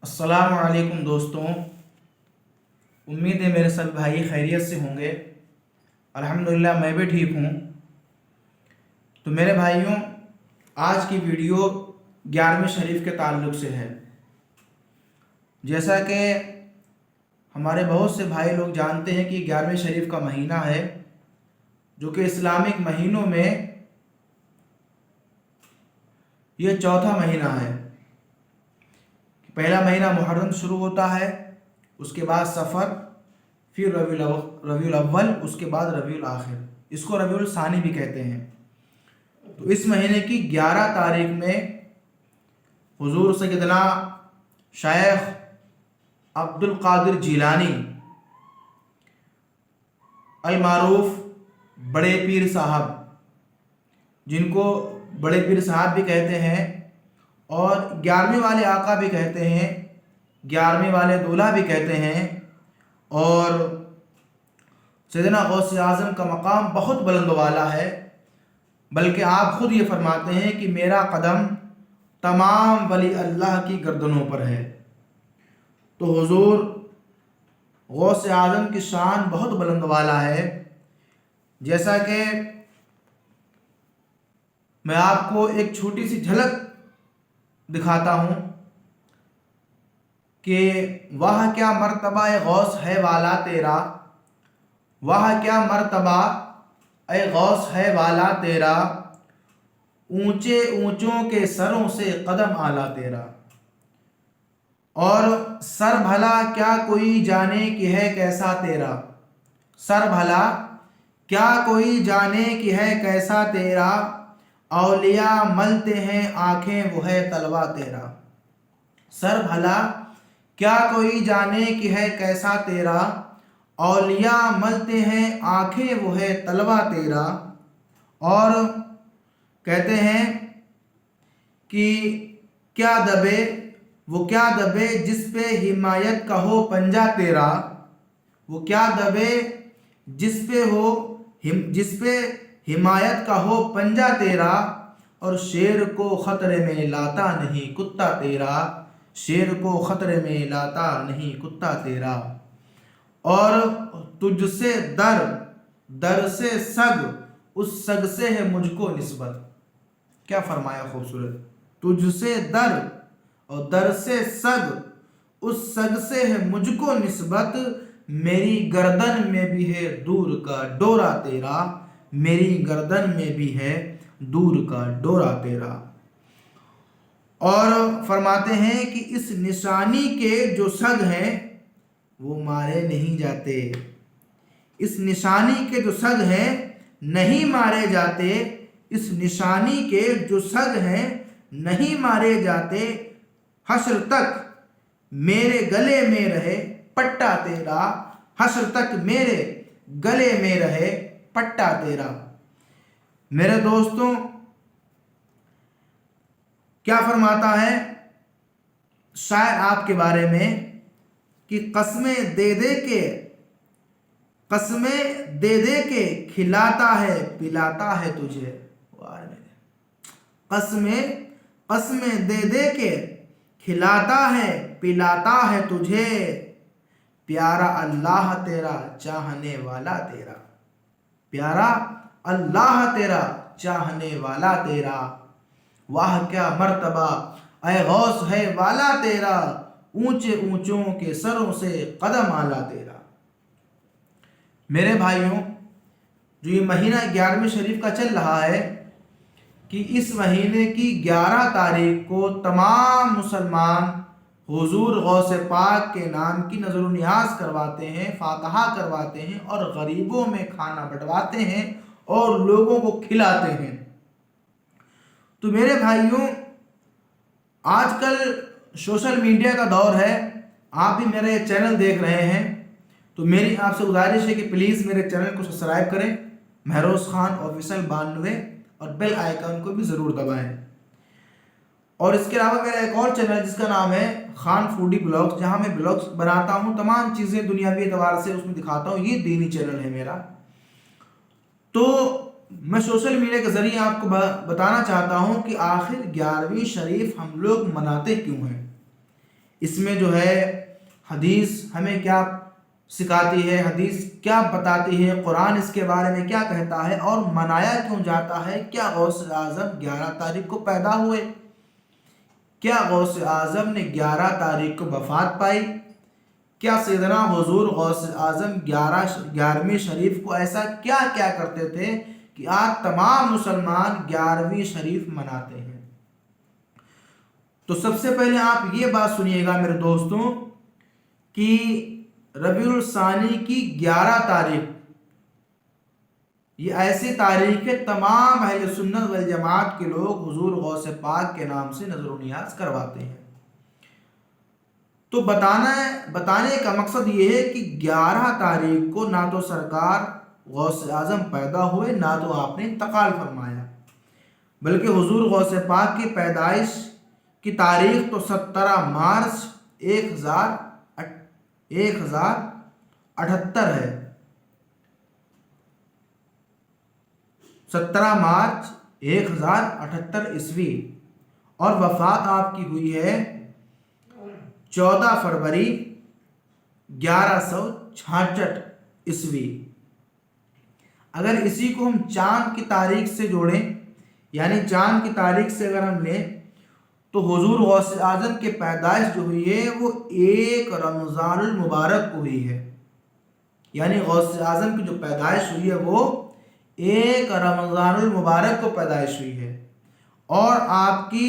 السلام علیکم دوستوں، امید ہے میرے سب بھائی خیریت سے ہوں گے۔ الحمدللہ میں بھی ٹھیک ہوں۔ تو میرے بھائیوں، آج کی ویڈیو 11ویں شریف کے تعلق سے ہے۔ جیسا کہ ہمارے بہت سے بھائی لوگ جانتے ہیں کہ 11ویں شریف کا مہینہ ہے، جو کہ اسلامک مہینوں میں یہ چوتھا مہینہ ہے۔ پہلا مہینہ محرم شروع ہوتا ہے، اس کے بعد صفر، پھر ربیع الاول، اس کے بعد ربیع الاخر، اس کو ربیع الثانی بھی کہتے ہیں۔ تو اس مہینے کی 11 تاریخ میں حضور سیدنا شیخ عبد القادر جیلانی المعروف بڑے پیر صاحب، جن کو بڑے پیر صاحب بھی کہتے ہیں اور 11ویں والے آقا بھی کہتے ہیں، 11ویں والے دولہا بھی کہتے ہیں، اور سیدنا غوث اعظم کا مقام بہت بلند والا ہے، بلکہ آپ خود یہ فرماتے ہیں کہ میرا قدم تمام ولی اللہ کی گردنوں پر ہے۔ تو حضور غوث اعظم کی شان بہت بلند والا ہے۔ جیسا کہ میں آپ کو ایک چھوٹی سی جھلک دکھاتا ہوں کہ وہ کیا مرتبہ اے غوث ہے والا تیرا، وہ کیا مرتبہ اے غوث ہے والا تیرا، اونچے اونچوں کے سروں سے قدم اعلیٰ تیرا، اور سر بھلا کیا کوئی جانے کہ ہے کیسا تیرا، سر بھلا کیا کوئی جانے کہ ہے کیسا تیرا، اولیاء ملتے ہیں آنکھیں وہ ہے تلوا تیرا، سر بھلا کیا کوئی جانے کہ ہے کیسا تیرا، اولیاء ملتے ہیں آنکھیں وہ ہے تلوا تیرا۔ اور کہتے ہیں کہ کیا دبے وہ کیا دبے جس پہ حمایت کا ہو پنجہ تیرا، وہ کیا دبے جس پہ حمایت کا ہو پنجہ تیرا، اور شیر کو خطرے میں لاتا نہیں کتا تیرا، شیر کو خطرے میں لاتا نہیں کتا تیرا، اور تجھ سے در سے سگ اس سگ سے ہے مجھ کو نسبت۔ کیا فرمایا خوبصورت، تجھ سے در اور در سے سگ اس سگ سے ہے مجھ کو نسبت، میری گردن میں بھی ہے دور کا ڈورا تیرا، میری گردن میں بھی ہے دور کا ڈورا تیرا۔ اور فرماتے ہیں کہ اس نشانی کے جو سگ ہیں وہ مارے نہیں جاتے، اس نشانی کے جو سگ ہیں نہیں مارے جاتے، اس نشانی کے جو سگ ہیں نہیں مارے جاتے، حشر تک میرے گلے میں رہے پٹا تیرا، حشر تک میرے گلے میں رہے پٹا تیرا۔ میرے دوستوں، کیا فرماتا ہے شاعر آپ کے بارے میں کہ قسمیں دے دے کے کھلاتا ہے پلاتا ہے تجھے، قسمیں دے دے کے کھلاتا ہے پلاتا ہے تجھے، پیارا اللہ تیرا چاہنے والا تیرا، پیارا اللہ تیرا چاہنے والا تیرا، واہ کیا مرتبہ اے غوث ہے والا تیرا، اونچے اونچوں کے سروں سے قدم اعلیٰ تیرا۔ میرے بھائیوں، جو یہ مہینہ 11ویں شریف کا چل رہا ہے، کہ اس مہینے کی 11 تاریخ کو تمام مسلمان حضور غوث پاک کے نام کی نظر و نیاز کرواتے ہیں، فاتحہ کرواتے ہیں، اور غریبوں میں کھانا بٹواتے ہیں اور لوگوں کو کھلاتے ہیں۔ تو میرے بھائیوں، آج کل سوشل میڈیا کا دور ہے، آپ بھی میرا یہ چینل دیکھ رہے ہیں، تو میری آپ سے گزارش ہے کہ پلیز میرے چینل کو سبسکرائب کریں، مہروز خان آفیشل 92، اور بیل آئیکن کو بھی ضرور دبائیں۔ اور اس کے علاوہ میرا ایک اور چینل جس کا نام ہے خان فوڈی بلاگز، جہاں میں بلاگز بناتا ہوں، تمام چیزیں دنیاوی اعتبار سے اس میں دکھاتا ہوں، یہ دینی چینل ہے میرا۔ تو میں سوشل میڈیا کے ذریعے آپ کو بتانا چاہتا ہوں کہ آخر 11ویں شریف ہم لوگ مناتے کیوں ہیں۔ اس میں جو ہے حدیث ہمیں کیا سکھاتی ہے، حدیث کیا بتاتی ہے، قرآن اس کے بارے میں کیا کہتا ہے، اور منایا کیوں جاتا ہے؟ کیا غوث اعظم 11 تاریخ کو پیدا ہوئے؟ کیا غوث اعظم نے 11 تاریخ کو وفات پائی؟ کیا سیدنا حضور غوث اعظم 11ویں شریف کو ایسا کیا کیا کرتے تھے کہ آج تمام مسلمان 11ویں شریف مناتے ہیں؟ تو سب سے پہلے آپ یہ بات سنیے گا میرے دوستوں کہ ربیع الثانی کی 11 تاریخ یہ ایسی تاریخ ہے تمام اہل سنت والجماعت کے لوگ حضور غوث پاک کے نام سے نظر و نیاز کرواتے ہیں۔ تو بتانے کا مقصد یہ ہے کہ 11 تاریخ کو نہ تو سرکار غوث اعظم پیدا ہوئے، نہ تو آپ نے انتقال فرمایا، بلکہ حضور غوث پاک کی پیدائش کی تاریخ تو 17 مارچ 1078 ہے۔ 17 مارچ 1078 عیسوی، اور وفات آپ کی ہوئی ہے 14 فروری 1166 عیسوی۔ اگر اسی کو ہم چاند کی تاریخ سے جوڑیں، یعنی چاند کی تاریخ سے اگر ہم لیں، تو حضور غوث اعظم کی پیدائش جو ہوئی ہے وہ 1 رمضان المبارک کو ہوئی ہے، یعنی غوث اعظم کی جو پیدائش ہوئی ہے وہ 1 رمضان المبارک کو پیدائش ہوئی ہے، اور آپ کی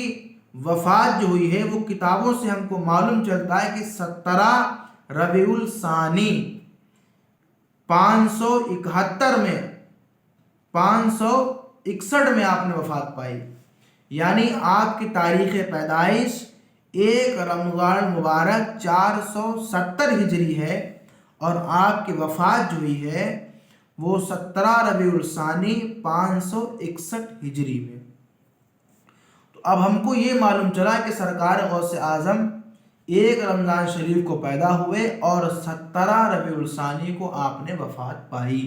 وفات جو ہوئی ہے وہ کتابوں سے ہم کو معلوم چلتا ہے کہ 17 ربیع الثانی 561 میں آپ نے وفات پائی، یعنی آپ کی تاریخ پیدائش 1 رمضان المبارک 470 ہجری ہے، اور آپ کی وفات جو ہوئی ہے وہ 17 ربیع الثانی 561 ہجری میں۔ تو اب ہم کو یہ معلوم چلا کہ سرکار غوث اعظم 1 رمضان شریف کو پیدا ہوئے اور 17 ربیع الثانی کو آپ نے وفات پائی۔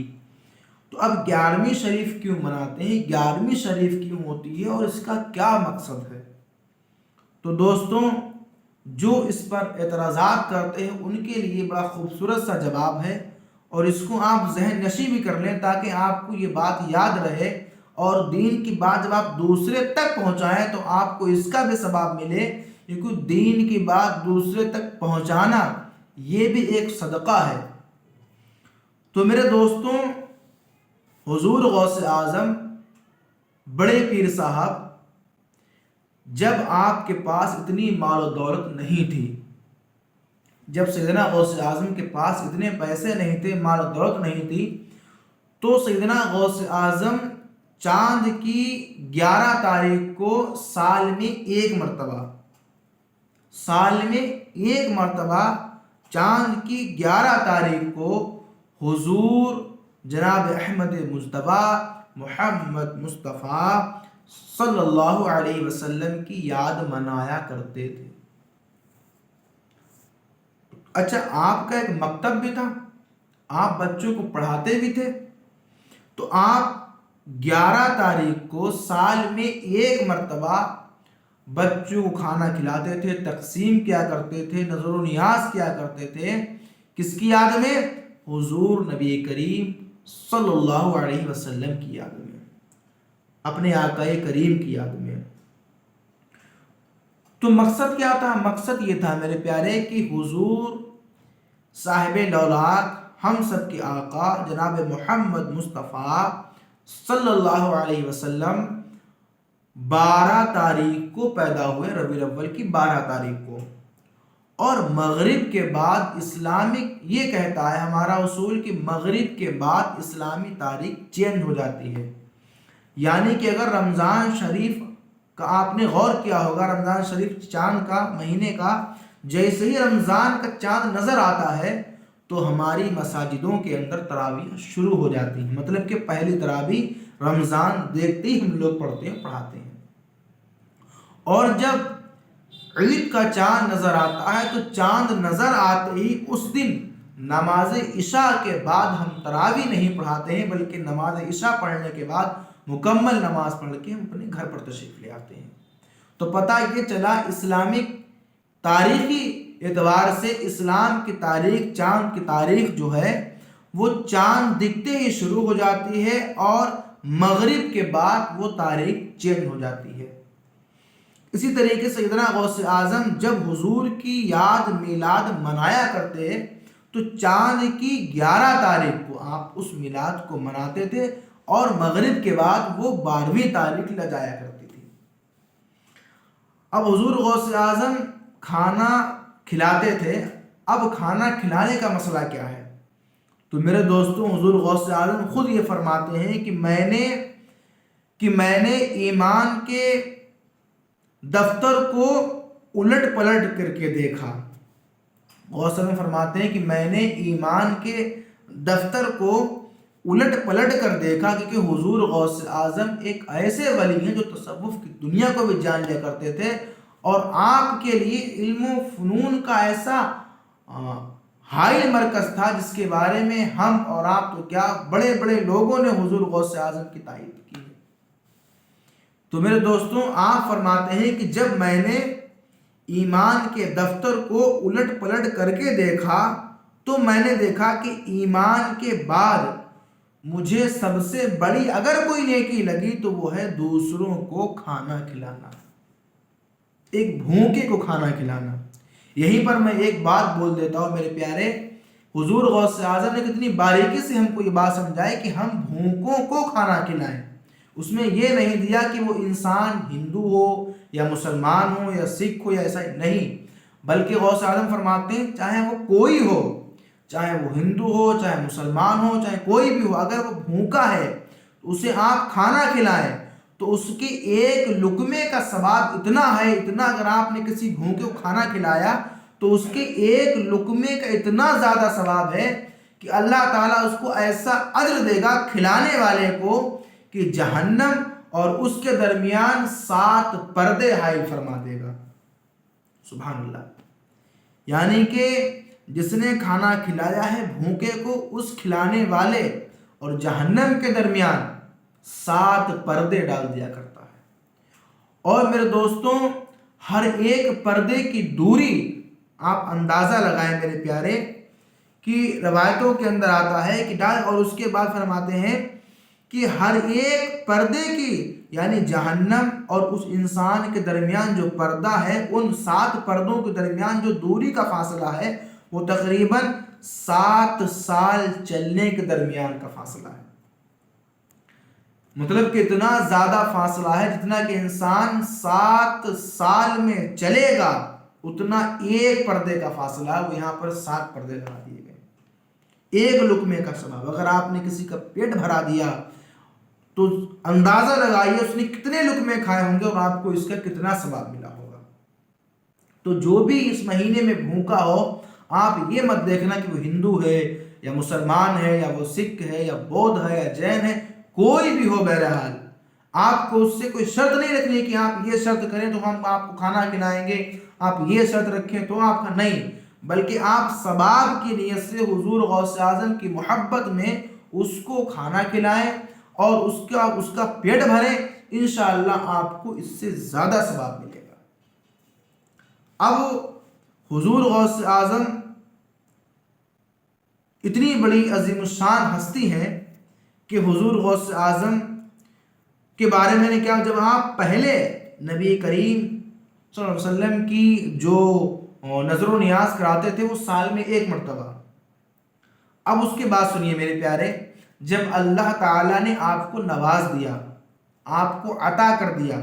تو اب 11ویں شریف کیوں مناتے ہیں، 11ویں شریف کیوں ہوتی ہے، اور اس کا کیا مقصد ہے؟ تو دوستوں، جو اس پر اعتراضات کرتے ہیں ان کے لیے بڑا خوبصورت سا جواب ہے، اور اس کو آپ ذہن نشی بھی کر لیں تاکہ آپ کو یہ بات یاد رہے، اور دین کی بات جب آپ دوسرے تک پہنچائیں تو آپ کو اس کا بھی ثواب ملے، کیونکہ دین کی بات دوسرے تک پہنچانا یہ بھی ایک صدقہ ہے۔ تو میرے دوستوں، حضور غوث اعظم بڑے پیر صاحب جب آپ کے پاس اتنی مال و دولت نہیں تھی، جب سیدنا غوث اعظم کے پاس اتنے پیسے نہیں تھے، مال و دولت نہیں تھی، تو سیدنا غوث اعظم چاند کی 11 تاریخ کو سال میں ایک مرتبہ چاند کی 11 تاریخ کو حضور جناب احمد مجتبیٰ محمد مصطفیٰ صلی اللہ علیہ وسلم کی یاد منایا کرتے تھے۔ اچھا، آپ کا ایک مکتب بھی تھا، آپ بچوں کو پڑھاتے بھی تھے، تو آپ 11 تاریخ کو سال میں ایک مرتبہ بچوں کو کھانا کھلاتے تھے، تقسیم کیا کرتے تھے، نظر و نیاز کیا کرتے تھے، کس کی یاد میں؟ حضور نبی کریم صلی اللہ علیہ وسلم کی یاد میں، اپنے آقا کریم کی یاد میں۔ تو مقصد کیا تھا؟ مقصد یہ تھا میرے پیارے کہ حضور صاحب لولاک ہم سب کے آقا جناب محمد مصطفیٰ صلی اللہ علیہ وسلم 12 تاریخ کو پیدا ہوئے، ربیع الاول کی 12 تاریخ کو، اور مغرب کے بعد اسلامک یہ کہتا ہے ہمارا اصول کہ مغرب کے بعد اسلامی تاریخ چینج ہو جاتی ہے، یعنی کہ اگر رمضان شریف کا آپ نے غور کیا ہوگا، رمضان شریف چاند کا مہینے کا جیسے ہی رمضان کا چاند نظر آتا ہے تو ہماری مساجدوں کے اندر تراویح شروع ہو جاتی ہیں، مطلب کہ پہلی تراویح رمضان دیکھتے ہی ہم لوگ پڑھتے ہیں، پڑھاتے ہیں، اور جب عید کا چاند نظر آتا ہے تو چاند نظر آتے ہی اس دن نماز عشاء کے بعد ہم تراویح نہیں پڑھاتے ہیں، بلکہ نماز عشاء پڑھنے کے بعد مکمل نماز پڑھ کے ہم اپنے گھر پر تشریف لے آتے ہیں۔ تو پتہ یہ چلا اسلامک تاریخی اعتبار سے اسلام کی تاریخ، چاند کی تاریخ جو ہے وہ چاند دکھتے ہی شروع ہو جاتی ہے اور مغرب کے بعد وہ تاریخ چینج ہو جاتی ہے۔ اسی طریقے سے سیدنا غوث اعظم جب حضور کی یاد میلاد منایا کرتے تو چاند کی 11 تاریخ کو آپ اس میلاد کو مناتے تھے اور مغرب کے بعد وہ 12ویں تاریخ لجایا کرتی تھی۔ اب حضور غوث اعظم کھانا کھلاتے تھے، اب کھانا کھلانے کا مسئلہ کیا ہے؟ تو میرے دوستوں، حضور غوث اعظم خود یہ فرماتے ہیں کہ میں نے ایمان کے دفتر کو الٹ پلٹ کر کے دیکھا۔ غوث اعظم فرماتے ہیں کہ میں نے ایمان کے دفتر کو الٹ پلٹ کر دیکھا، کیونکہ حضور غوث اعظم ایک ایسے ولی ہیں جو تصوف کی دنیا کو بھی جان لیا کرتے تھے، اور آپ کے لیے علم و فنون کا ایسا ہائی مرکز تھا جس کے بارے میں ہم اور آپ تو کیا بڑے بڑے لوگوں نے حضور غوث اعظم کی تعریف کی ہے۔ تو میرے دوستوں، آپ فرماتے ہیں کہ جب میں نے ایمان کے دفتر کو الٹ پلٹ کر کے دیکھا تو میں نے دیکھا کہ ایمان کے بعد مجھے سب سے بڑی اگر کوئی نیکی لگی تو وہ ہے دوسروں کو کھانا کھلانا، ایک بھوکے کو کھانا کھلانا۔ یہیں پر میں ایک بات بول دیتا ہوں میرے پیارے، حضور غوث اعظم نے کتنی باریکی سے ہم کو یہ بات سمجھائی کہ ہم بھوکوں کو کھانا کھلائیں۔ اس میں یہ نہیں دیا کہ وہ انسان ہندو ہو یا مسلمان ہو یا سکھ ہو یا ایسا نہیں، بلکہ غوث اعظم فرماتے ہیں چاہے وہ کوئی ہو، چاہے وہ ہندو ہو، چاہے مسلمان ہو، چاہے کوئی بھی ہو، اگر وہ بھوکا ہے اسے آپ کھانا کھلائیں تو اس کے ایک لقمے کا ثواب اتنا ہے، اتنا اگر آپ نے کسی بھوکے کو کھانا کھلایا تو اس کے ایک لقمے کا اتنا زیادہ ثواب ہے کہ اللہ تعالیٰ اس کو ایسا اجر دے گا کھلانے والے کو کہ جہنم اور اس کے درمیان 7 پردے حائل فرما دے گا۔ سبحان اللہ۔ یعنی کہ جس نے کھانا کھلایا ہے بھوکے کو، اس کھلانے والے اور جہنم کے درمیان 7 پردے ڈال دیا کرتا ہے۔ اور میرے دوستوں، ہر ایک پردے کی دوری آپ اندازہ لگائیں میرے پیارے، کہ روایتوں کے اندر آتا ہے کہ اور اس کے بعد فرماتے ہیں کہ ہر ایک پردے کی یعنی جہنم اور اس انسان کے درمیان جو پردہ ہے، ان 7 پردوں کے درمیان جو دوری کا فاصلہ ہے وہ تقریباً 7 سال چلنے کے درمیان کا فاصلہ ہے۔ مطلب کہ اتنا زیادہ فاصلہ ہے جتنا کہ انسان 7 سال میں چلے گا اتنا ایک پردے کا فاصلہ ہے، وہ یہاں پر 7 پردے لگا دیے گئے۔ ایک لقمے کا ثواب، اگر آپ نے کسی کا پیٹ بھرا دیا تو اندازہ لگائیے اس نے کتنے لقمے کھائے ہوں گے اور آپ کو اس کا کتنا ثواب ملا ہوگا۔ تو جو بھی اس مہینے میں بھوکا ہو، آپ یہ مت دیکھنا کہ وہ ہندو ہے یا مسلمان ہے یا وہ سکھ ہے یا بودھ ہے یا جین ہے، کوئی بھی ہو، بہرحال آپ کو اس سے کوئی شرط نہیں رکھنی کہ آپ یہ شرط کریں تو ہم آپ کو کھانا کھلائیں گے، آپ یہ شرط رکھیں تو آپ کا نہیں، بلکہ آپ ثواب کی نیت سے حضور غوث اعظم کی محبت میں اس کو کھانا کھلائیں اور اس کا پیٹ بھریں، انشاءاللہ آپ کو اس سے زیادہ ثواب ملے گا۔ اب حضور غوث اعظم اتنی بڑی عظیم الشان ہستی ہیں کہ حضور غوث اعظم کے بارے میں نے کیا، جب آپ پہلے نبی کریم صلی اللہ علیہ وسلم کی جو نظر و نیاز کراتے تھے وہ سال میں 1 مرتبہ۔ اب اس کے بعد سنیے میرے پیارے، جب اللہ تعالیٰ نے آپ کو نواز دیا، آپ کو عطا کر دیا،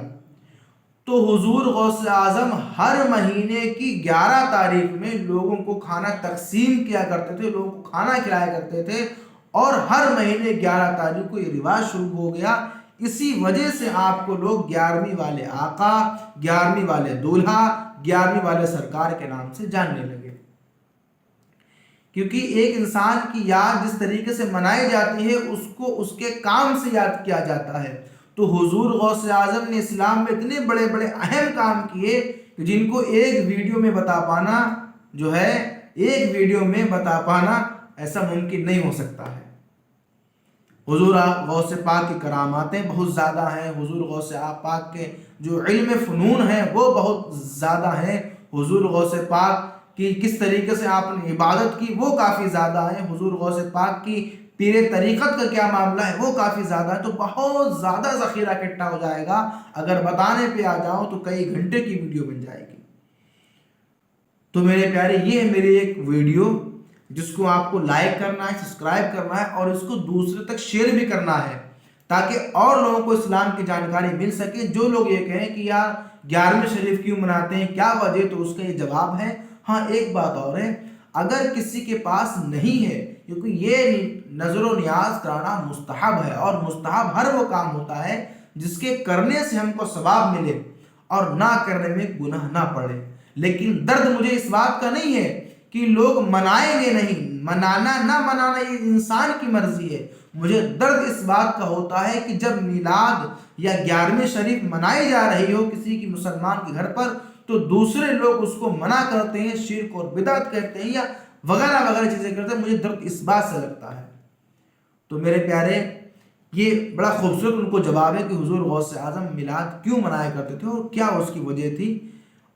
تو حضور غوث اعظم ہر مہینے کی 11 تاریخ میں لوگوں کو کھانا تقسیم کیا کرتے تھے، لوگوں کو کھانا کھلایا کرتے تھے، اور ہر مہینے 11 تاریخ کو یہ رواج شروع ہو گیا۔ اسی وجہ سے آپ کو لوگ 11ویں والے آقا، 11ویں والے دولہا، 11ویں والے سرکار کے نام سے جاننے لگے، کیونکہ ایک انسان کی یاد جس طریقے سے منائی جاتی ہے اس کو اس کے کام سے یاد کیا جاتا ہے۔ تو حضور غوث اعظم نے اسلام میں اتنے بڑے بڑے اہم کام کیے کہ جن کو ایک ویڈیو میں بتا پانا جو ہے، ایک ویڈیو میں بتا پانا ایسا ممکن نہیں ہو سکتا ہے۔ حضور غوث پاک کی کراماتیں بہت زیادہ ہیں، حضور غوث پاک کے جو علم فنون ہیں وہ بہت زیادہ ہیں۔ حضور غوث پاک کہ کس طریقے سے آپ نے عبادت کی وہ کافی زیادہ ہیں، حضور غوث پاک کی پیر طریقت کا کیا معاملہ ہے وہ کافی زیادہ ہے، تو بہت زیادہ ذخیرہ اکٹھا ہو جائے گا۔ اگر بتانے پہ آ جاؤں تو کئی گھنٹے کی ویڈیو بن جائے گی۔ تو میرے پیارے یہ ہے میری ایک ویڈیو جس کو آپ کو لائک کرنا ہے، سبسکرائب کرنا ہے اور اس کو دوسرے تک شیئر بھی کرنا ہے تاکہ اور لوگوں کو اسلام کی جانکاری مل سکے۔ جو لوگ یہ کہیں کہ یار 11ویں شریف کیوں مناتے ہیں، کیا وجہ، تو اس کا یہ جواب ہے۔ ہاں ایک بات اور ہے، اگر کسی کے پاس نہیں ہے، کیونکہ یہ نظر و نیاز کرانا مستحب ہے، اور مستحب ہر وہ کام ہوتا ہے جس کے کرنے سے ہم کو ثواب ملے اور نہ کرنے میں گناہ نہ پڑے۔ لیکن درد مجھے اس بات کا نہیں ہے کہ لوگ منائیں گے نہیں، منانا نہ منانا یہ انسان کی مرضی ہے۔ مجھے درد اس بات کا ہوتا ہے کہ جب میلاد یا 11ویں شریف منائی جا رہی ہو کسی کی مسلمان کے گھر پر، تو دوسرے لوگ اس کو منع کرتے ہیں، شرک اور بدعت کہتے ہیں یا وغیرہ وغیرہ چیزیں کرتے ہیں۔ مجھے درد اس بات سے لگتا ہے۔ تو میرے پیارے یہ بڑا خوبصورت ان کو جواب ہے کہ حضور غوث اعظم میلاد کیوں منایا کرتے تھے اور کیا اس کی وجہ تھی۔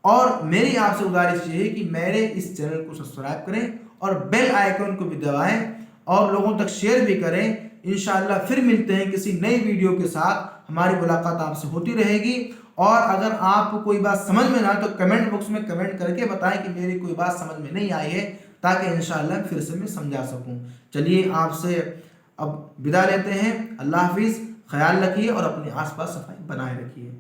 اور میری آپ سے گزارش یہ ہے کہ میرے اس چینل کو سبسکرائب کریں اور بیل آئیکن کو بھی دبائیں اور لوگوں تک شیئر بھی کریں۔ انشاءاللہ پھر ملتے ہیں کسی نئی ویڈیو کے ساتھ، ہماری ملاقات آپ سے ہوتی رہے گی۔ اور اگر آپ کو کوئی بات سمجھ میں نہ آئے تو کمنٹ باکس میں کمنٹ کر کے بتائیں کہ میری کوئی بات سمجھ میں نہیں آئی ہے، تاکہ انشاءاللہ پھر سے میں سمجھا سکوں۔ چلیے آپ سے اب ودا لیتے ہیں، اللہ حافظ، خیال رکھیے اور اپنے آس پاس صفائی بنائے رکھیے۔